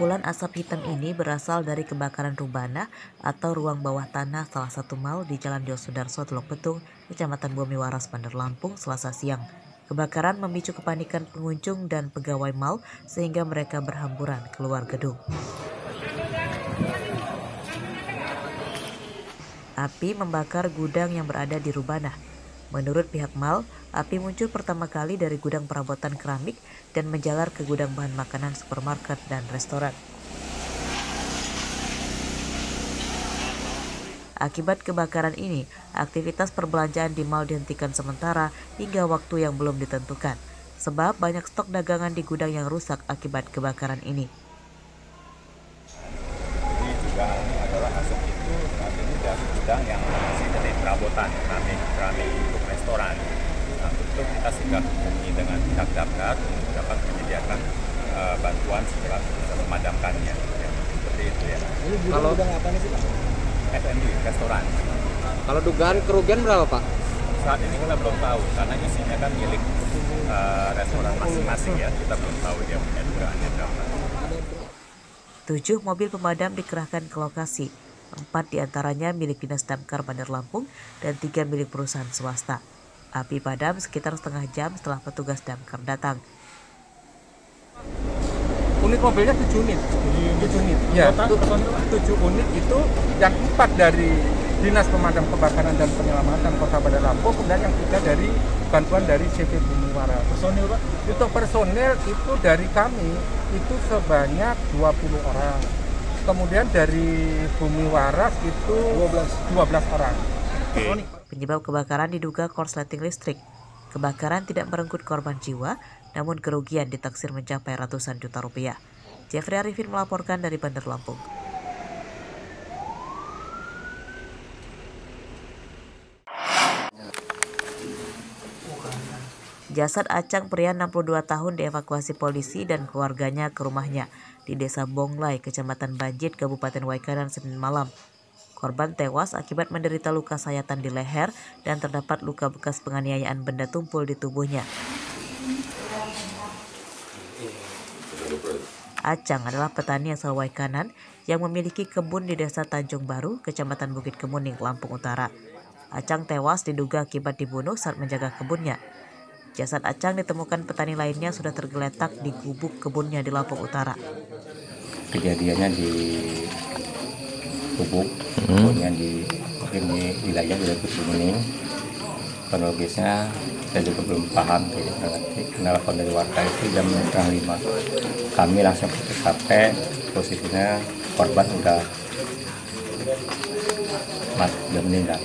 Kepulan asap hitam ini berasal dari kebakaran Rubana atau ruang bawah tanah salah satu mal di Jalan Yosudarso, Teluk Betung, Kecamatan Bumiwaras, Bandar Lampung, Selasa siang. Kebakaran memicu kepanikan pengunjung dan pegawai mal sehingga mereka berhamburan keluar gedung. Api membakar gudang yang berada di Rubana. Menurut pihak mal, api muncul pertama kali dari gudang perabotan keramik dan menjalar ke gudang bahan makanan supermarket dan restoran. Akibat kebakaran ini, aktivitas perbelanjaan di mal dihentikan sementara hingga waktu yang belum ditentukan, sebab banyak stok dagangan di gudang yang rusak akibat kebakaran ini. Ini juga adalah asap itu saat ini dari gudang yang masih dari perabotan keramik untuk restoran. Nah, tentu kita sudah hubungi dengan pihak damkar untuk dapat menyediakan bantuan segera bisa memadamkannya. Ya, seperti itu ya. Ini gudang apa nih sih Pak? F&B, restoran. Kalau dugaan kerugian berapa Pak? Saat ini kita belum tahu karena isinya kan milik restoran masing-masing ya. Kita belum tahu dia punya dugaaannya berapa. 7 mobil pemadam dikerahkan ke lokasi, 4 diantaranya milik Dinas Damkar Bandar Lampung dan 3 milik perusahaan swasta. Api padam sekitar setengah jam setelah petugas damkar datang. Unit mobilnya 7 unit. 7 unit. Ya, 7 unit itu yang 4 dari Dinas Pemadam Kebakaran dan Penyelamatan Kota Bandar Lampung, kemudian yang 3 dari bantuan dari CV Bumiwaras. Personil Pak? Untuk personil itu dari kami itu sebanyak 20 orang. Kemudian dari Bumiwaras itu 12 orang. Okay. Penyebab kebakaran diduga korsleting listrik. Kebakaran tidak merenggut korban jiwa, namun kerugian ditaksir mencapai ratusan juta rupiah. Jeffrey Arifin melaporkan dari Bandar Lampung. Jasad Acang, pria 62 tahun, dievakuasi polisi dan keluarganya ke rumahnya di Desa Bonglai, Kecamatan Banjit, Kabupaten Waikanan, Senin malam. Korban tewas akibat menderita luka sayatan di leher dan terdapat luka bekas penganiayaan benda tumpul di tubuhnya. Acang adalah petani asal Waikanan yang memiliki kebun di Desa Tanjung Baru, Kecamatan Bukit Kemuning, Lampung Utara. Acang tewas diduga akibat dibunuh saat menjaga kebunnya. Jasad Acang ditemukan petani lainnya sudah tergeletak di gubuk kebunnya di Lampung Utara. Kejadiannya di gubuk, kemudian di wilayah Bukit Kemuning. Kronologisnya saya juga belum paham, telepon dari warga itu jam 5:30. Kami langsung ke TKP, posisinya korban udah meninggal.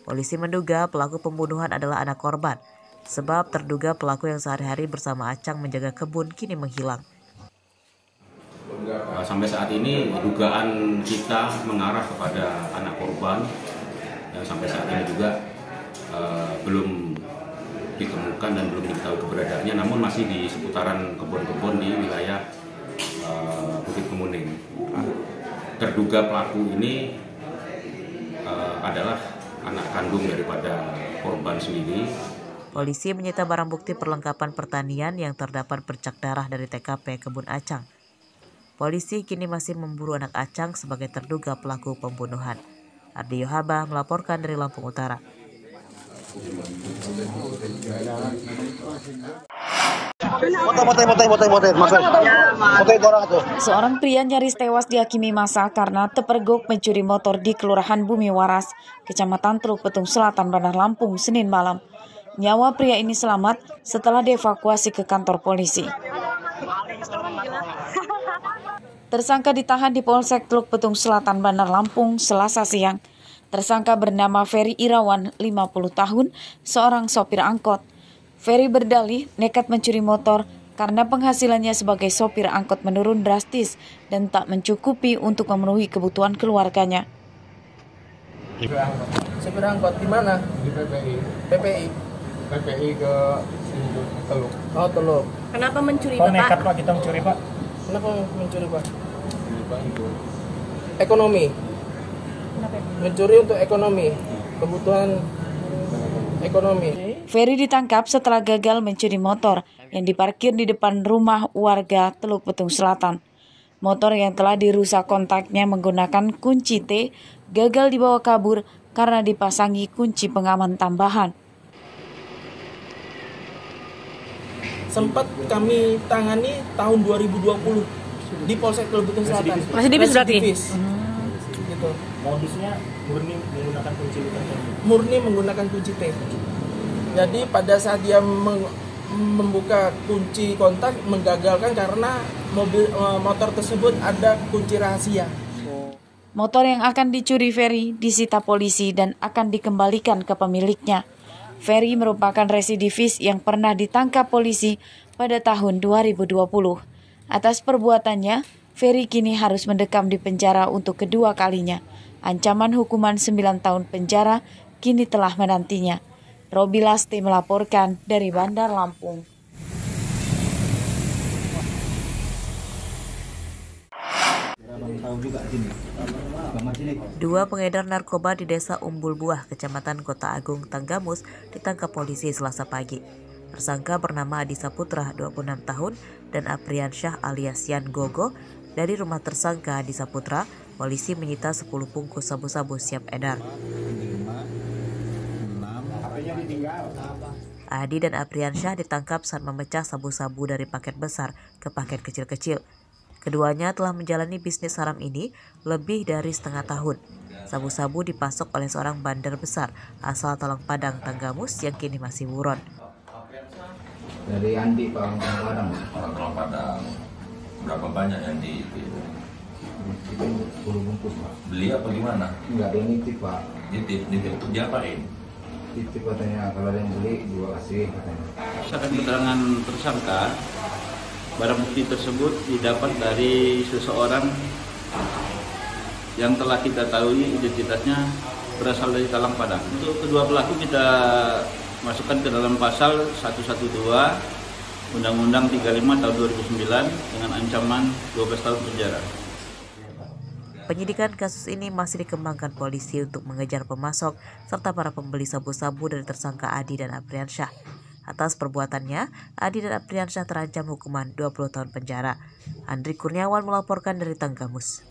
Polisi menduga pelaku pembunuhan adalah anak korban, sebab terduga pelaku yang sehari-hari bersama Acang menjaga kebun kini menghilang. Sampai saat ini dugaan kita mengarah kepada anak korban yang sampai saat ini juga belum ditemukan dan belum diketahui keberadaannya, namun masih di seputaran kebun-kebun di wilayah Bukit Kemuning. Terduga pelaku ini adalah anak kandung daripada korban sendiri. Polisi menyita barang bukti perlengkapan pertanian yang terdapat bercak darah dari TKP kebun Acang. Polisi kini masih memburu anak Acang sebagai terduga pelaku pembunuhan. Ardi Yohaba melaporkan dari Lampung Utara. Seorang pria nyaris tewas dihakimi massa karena terpergok mencuri motor di Kelurahan Bumiwaras, Kecamatan Teluk Betung Selatan, Bandar Lampung, Senin malam. Nyawa pria ini selamat setelah dievakuasi ke kantor polisi. Tersangka ditahan di Polsek Teluk Betung Selatan, Bandar Lampung, Selasa siang. Tersangka bernama Ferry Irawan, 50 tahun, seorang sopir angkot. Ferry berdalih nekat mencuri motor karena penghasilannya sebagai sopir angkot menurun drastis dan tak mencukupi untuk memenuhi kebutuhan keluarganya. Sopir angkot di mana? Di PPI. PPI ke Teluk. Oh, Teluk. Kenapa mencuri, Pak? Bapak? Nekat Pak, kita mencuri Pak. Kenapa mencuri Pak? Ekonomi. Mencuri untuk ekonomi, kebutuhan ekonomi. Ferry ditangkap setelah gagal mencuri motor yang diparkir di depan rumah warga Teluk Betung Selatan. Motor yang telah dirusak kontaknya menggunakan kunci T gagal dibawa kabur karena dipasangi kunci pengaman tambahan. Sempat kami tangani tahun 2020 di Polsek Teluk Betung Selatan. Residivis berarti? Gitu. Modusnya murni menggunakan kunci T. Murni menggunakan kunci T. Jadi pada saat dia membuka kunci kontak menggagalkan karena motor tersebut ada kunci rahasia. Motor yang akan dicuri Ferry disita polisi dan akan dikembalikan ke pemiliknya. Ferry merupakan residivis yang pernah ditangkap polisi pada tahun 2020. Atas perbuatannya, Ferry kini harus mendekam di penjara untuk kedua kalinya. Ancaman hukuman 9 tahun penjara kini telah menantinya. Robi Lasti melaporkan dari Bandar Lampung. Dua pengedar narkoba di Desa Umbul Buah, Kecamatan Kota Agung, Tanggamus ditangkap polisi Selasa pagi. Tersangka bernama Adi Saputra, 26 tahun, dan Apriansyah alias Yan Gogo. Dari rumah tersangka Adi Saputra, polisi menyita 10 bungkus sabu-sabu siap edar. Adi dan Apriansyah ditangkap saat memecah sabu-sabu dari paket besar ke paket kecil-kecil. Keduanya telah menjalani bisnis haram ini lebih dari setengah tahun. Sabu-sabu dipasok oleh seorang bandar besar asal Talang Padang, Tanggamus yang kini masih buron. Dari Andi Talang Padang. Talang Padang. Berapa banyak yang di itu? Itu 10 bungkus, Pak. Beli apa gimana? Enggak, dia nitip, Pak. Nitip diapain? Nitip katanya, kalau ada yang beli juga kasih katanya. Berdasarkan keterangan tersangka, barang bukti tersebut didapat dari seseorang yang telah kita tahu identitasnya berasal dari Talang Padang. Untuk kedua pelaku kita masukkan ke dalam pasal 112 Undang-Undang 35 tahun 2009 dengan ancaman 12 tahun penjara. Penyidikan kasus ini masih dikembangkan polisi untuk mengejar pemasok serta para pembeli sabu-sabu dari tersangka Adi dan Apriansyah. Atas perbuatannya, Adi dan Apriansyah terancam hukuman 20 tahun penjara. Andri Kurniawan melaporkan dari Tanggamus.